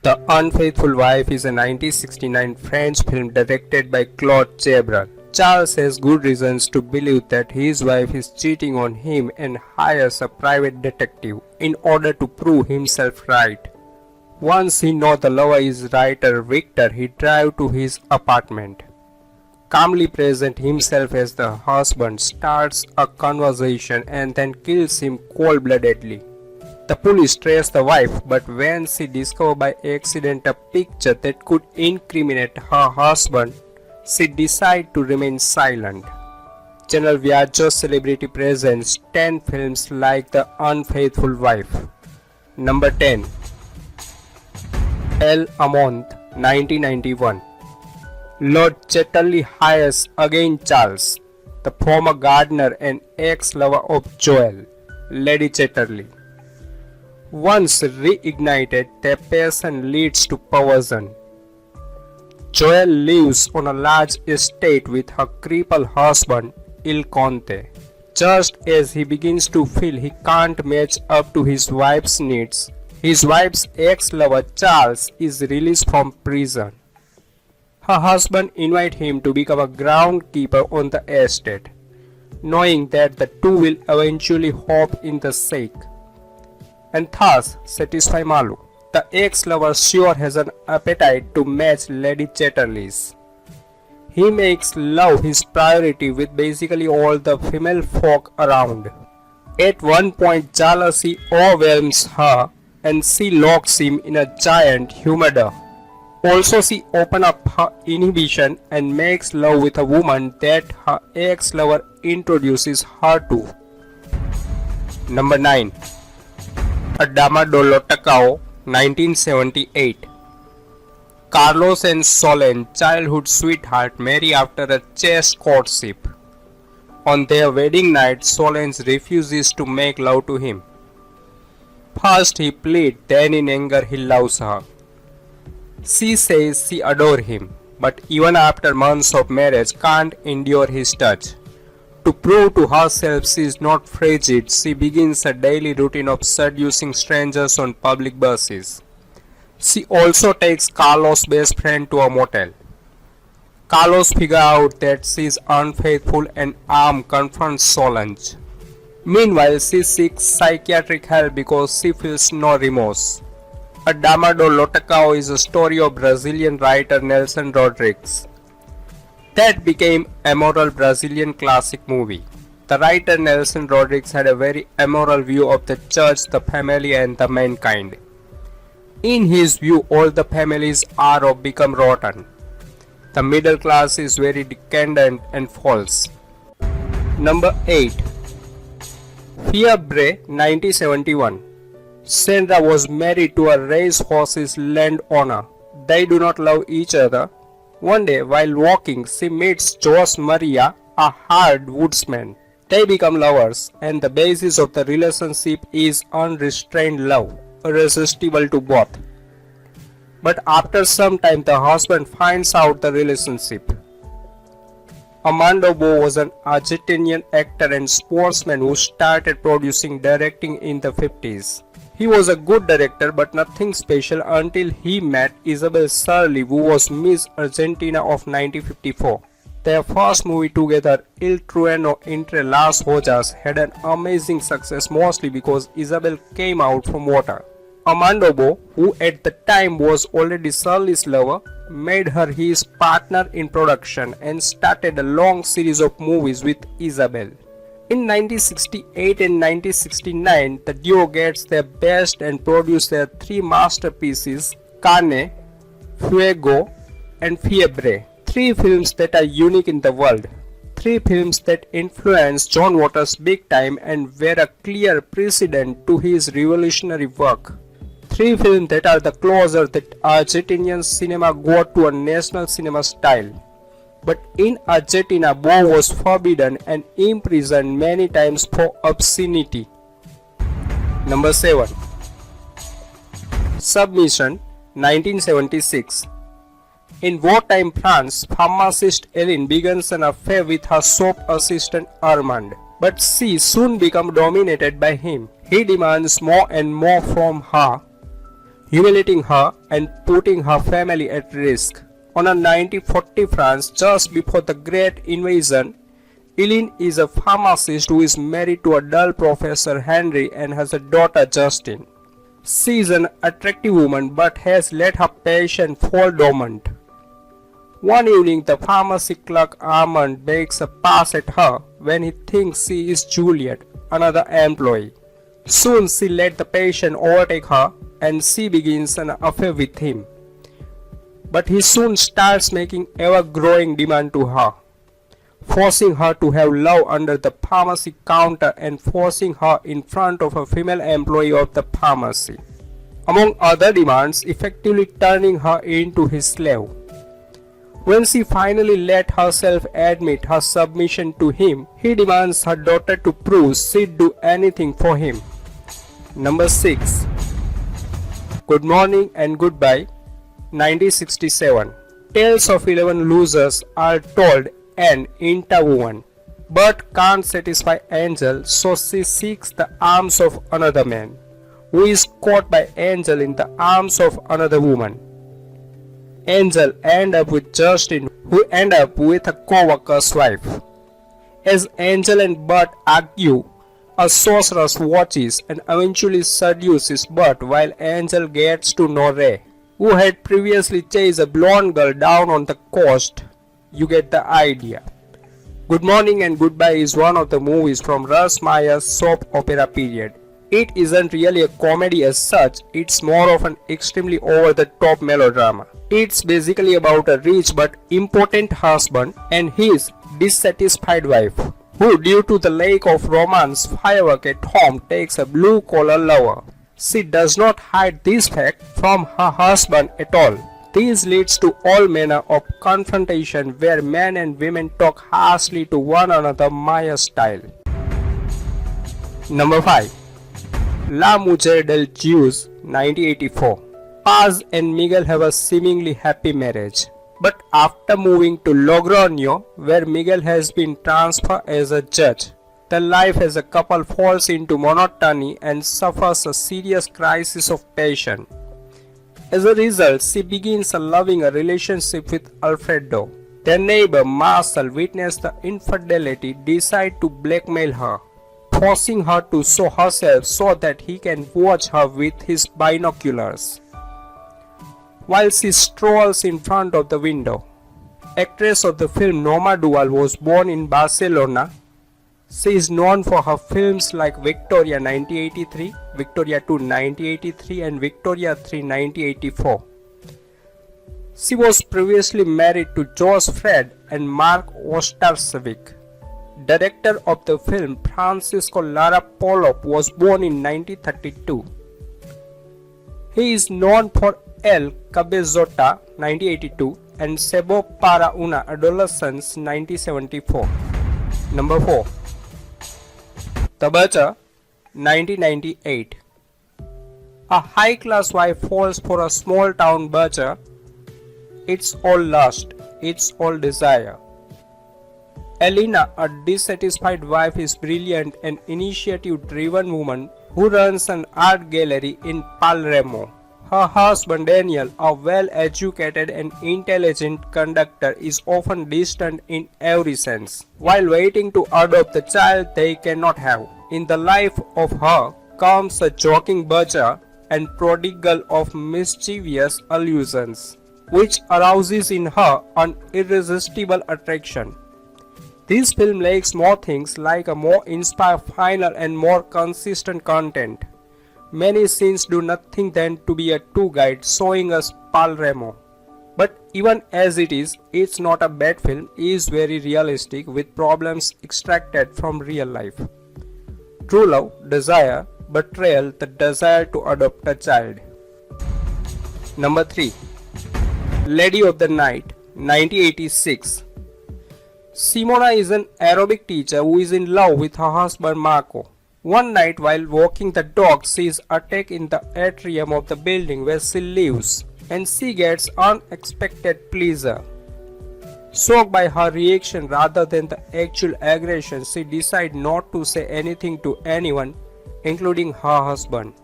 The Unfaithful Wife is a 1969 French film directed by Claude Chabrol. Charles has good reasons to believe that his wife is cheating on him and hires a private detective in order to prove himself right. Once he knows the lover is writer Victor, he drives to his apartment. Calmly presents himself as the husband, starts a conversation and then kills him cold-bloodedly. The police trace the wife, but when she discovers by accident a picture that could incriminate her husband, she decides to remain silent. Channel Viaggio Celebrity presents 10 films like The Unfaithful Wife. Number 10. El Amant, 1991. Lord Chatterley hires again Charles, the former gardener and ex-lover of Joel, Lady Chatterley. Once reignited, their passion leads to perversion. Joel lives on a large estate with her crippled husband, Il Conte. Just as he begins to feel he can't match up to his wife's needs, his wife's ex-lover Charles is released from prison. Her husband invites him to become a groundkeeper on the estate, knowing that the two will eventually hop in the shake and thus satisfy Malù. The ex-lover sure has an appetite to match Lady Chatterley's. He makes love his priority with basically all the female folk around. At one point, jealousy overwhelms her and she locks him in a giant humidor. Also, she opens up her inhibition and makes love with a woman that her ex-lover introduces her to. Number 9. A Dama do Lotação, 1978. Carlos and Solange, childhood sweetheart, marry after a chaste courtship. On their wedding night, Solange refuses to make love to him. First he pleads, then in anger he loves her. She says she adores him, but even after months of marriage can't endure his touch. To prove to herself she is not frigid, she begins a daily routine of seducing strangers on public buses. She also takes Carlos' best friend to a motel. Carlos figures out that she is unfaithful and confronts Solange. Meanwhile, she seeks psychiatric help because she feels no remorse. A Dama do Lotação is a story of Brazilian writer Nelson Rodrigues that became a moral Brazilian classic movie. The writer Nelson Rodrigues had a very immoral view of the church, the family and the mankind. In his view, all the families are or become rotten. The middle class is very decadent and false. Number 8. Fiebre, 1971. Sandra was married to a racehorse's landowner. They do not love each other. One day, while walking, she meets Jose Maria, a hard woodsman. They become lovers, and the basis of the relationship is unrestrained love, irresistible to both. But after some time, the husband finds out the relationship. Armando Bo was an Argentinian actor and sportsman who started producing directing in the 50s. He was a good director but nothing special until he met Isabel Shirley, who was Miss Argentina of 1954. Their first movie together, Il Trueno entre las Hojas, had an amazing success mostly because Isabel came out from water. Armando Bo, who at the time was already Shirley's lover, made her his partner in production and started a long series of movies with Isabel. In 1968 and 1969, the duo gets their best and produce their three masterpieces, Carne, Fuego, and Fiebre. Three films that are unique in the world. Three films that influenced John Waters big time and were a clear precedent to his revolutionary work. Three films that are the closer that Argentinian cinema got to a national cinema style. But in Argentina, Bo was forbidden and imprisoned many times for obscenity. Number 7. Submission, 1976. In wartime France, pharmacist Ellen begins an affair with her shop assistant Armand, but she soon becomes dominated by him. He demands more and more from her. humiliating her and putting her family at risk. On a 1940 France, just before the Great Invasion, Eileen is a pharmacist who is married to a dull Professor Henry and has a daughter Justine. She is an attractive woman but has let her passion fall dormant. One evening, the pharmacy clerk Armand makes a pass at her when he thinks she is Juliet, another employee. Soon she let the patient overtake her and she begins an affair with him. But he soon starts making ever-growing demand to her, forcing her to have love under the pharmacy counter and forcing her in front of a female employee of the pharmacy. Among other demands, effectively turning her into his slave. When she finally let herself admit her submission to him, he demands her daughter to prove she'd do anything for him. Number 6. Good Morning and Goodbye, 1967. Tales of 11 losers are told and interwoven. But can't satisfy Angel, so she seeks the arms of another man, who is caught by Angel in the arms of another woman. Angel end up with Justine, who end up with a co-worker's wife. As Angel and Bert argue, a sorceress watches and eventually seduces Bert while Angel gets to know Ray, who had previously chased a blonde girl down on the coast. You get the idea. Good Morning and Goodbye is one of the movies from Russ Meyer's soap opera period. It isn't really a comedy as such, it's more of an extremely over-the-top melodrama. It's basically about a rich but impotent husband and his dissatisfied wife, who due to the lack of romance firework at home takes a blue-collar lover. She does not hide this fact from her husband at all. This leads to all manner of confrontation where men and women talk harshly to one another Meyer style. Number 5. La Mujer del Juez, 1984. Paz and Miguel have a seemingly happy marriage. But after moving to Logroño, where Miguel has been transferred as a judge, their life as a couple falls into monotony and suffers a serious crisis of passion. As a result, she begins loving a relationship with Alfredo. Their neighbor Marcel, witness the infidelity, decide to blackmail her, forcing her to show herself so that he can watch her with his binoculars while she strolls in front of the window. Actress of the film Norma Duval was born in Barcelona. She is known for her films like Victoria 1983, Victoria 2 1983 and Victoria 3 1984. She was previously married to Josh Fred and Mark Ostarsevich. Director of the film Francisco Lara Polop was born in 1932. He is known for El Cabezota 1982 and Sebo para una Adolescence 1974. Number 4. The Butcher, 1998. A high-class wife falls for a small-town butcher. It's all lust, it's all desire. Elena, a dissatisfied wife, is brilliant and initiative-driven woman who runs an art gallery in Palermo. Her husband Daniel, a well-educated and intelligent conductor, is often distant in every sense, while waiting to adopt the child they cannot have. In the life of her comes a joking butcher and prodigal of mischievous allusions, which arouses in her an irresistible attraction. This film lacks more things like a more inspired final and more consistent content. Many scenes do nothing than to be a tour guide showing us Palermo. But even as it is, it's not a bad film. It is very realistic with problems extracted from real life. True love, desire, betrayal, the desire to adopt a child. Number 3. Lady of the Night, 1986. Simona is an aerobic teacher who is in love with her husband Marco. One night while walking the dog, she is attacked in the atrium of the building where she lives, and she gets unexpected pleasure. Shocked by her reaction rather than the actual aggression, she decides not to say anything to anyone, including her husband.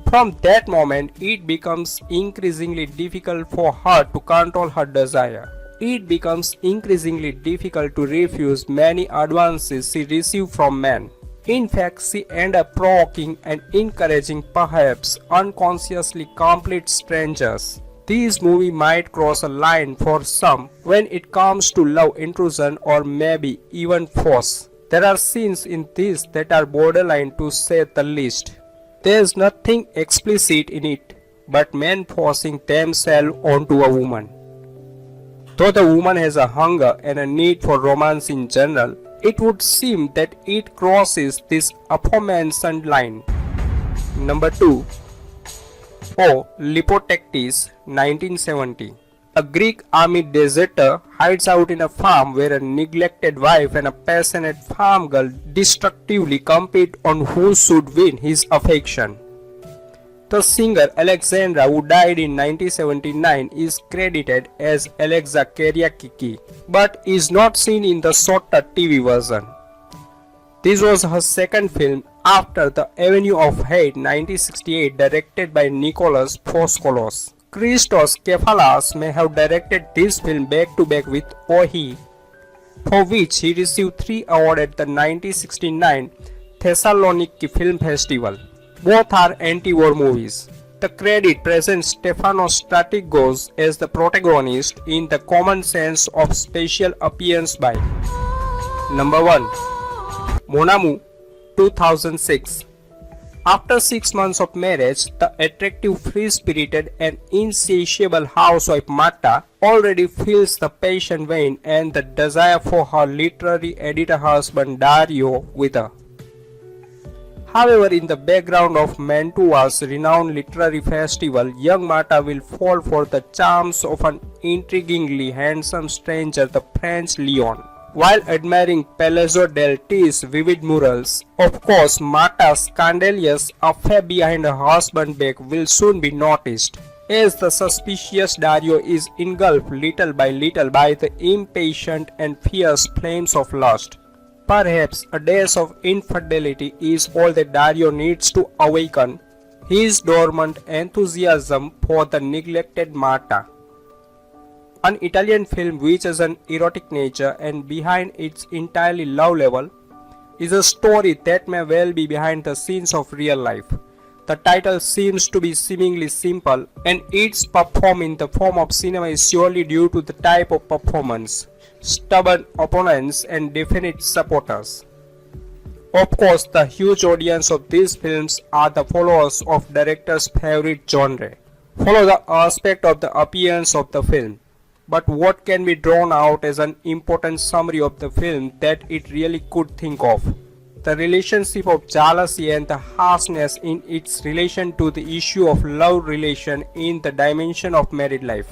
From that moment, it becomes increasingly difficult for her to control her desire. It becomes increasingly difficult to refuse many advances she receives from men. In fact, she ends up provoking and encouraging, perhaps unconsciously, complete strangers. This movie might cross a line for some when it comes to love intrusion or maybe even force. There are scenes in this that are borderline to say the least. There is nothing explicit in it, but men forcing themselves onto a woman. Though the woman has a hunger and a need for romance in general, it would seem that it crosses this aforementioned line. Number 2. Lipotaktis, 1970. A Greek army deserter hides out in a farm where a neglected wife and a passionate farm girl destructively compete on who should win his affection. The singer Alexandra, who died in 1979, is credited as Alexa Kyriakiki, but is not seen in the shorter TV version. This was her second film after The Avenue of Hate 1968, directed by Nicholas Foskolos. Christos Kefalas may have directed this film back-to-back with Ohi, for which he received 3 awards at the 1969 Thessaloniki Film Festival. Both are anti-war movies. The credit presents Stefanos Stratigos as the protagonist in The Common Sense of Special Appearance by. Number 1. Monamour, 2006. After 6 months of marriage, the attractive, free-spirited and insatiable housewife Marta already feels the passion wane and the desire for her literary editor husband Dario with her. However, in the background of Mantua's renowned literary festival, young Marta will fall for the charms of an intriguingly handsome stranger, the French Leon. While admiring Palazzo del T's vivid murals, of course, Marta's scandalous affair behind her husband's back will soon be noticed, as the suspicious Dario is engulfed little by the impatient and fierce flames of lust. Perhaps a dash of infidelity is all that Dario needs to awaken his dormant enthusiasm for the neglected Marta. An Italian film which has an erotic nature and behind its entirely love level is a story that may well be behind the scenes of real life. The title seems to be seemingly simple, and its performed in the form of cinema is surely due to the type of performance, stubborn opponents and definite supporters. Of course, the huge audience of these films are the followers of director's favorite genre. Follow the aspect of the appearance of the film. But what can be drawn out as an important summary of the film that it really could think of? The relationship of jealousy and the harshness in its relation to the issue of love relation in the dimension of married life.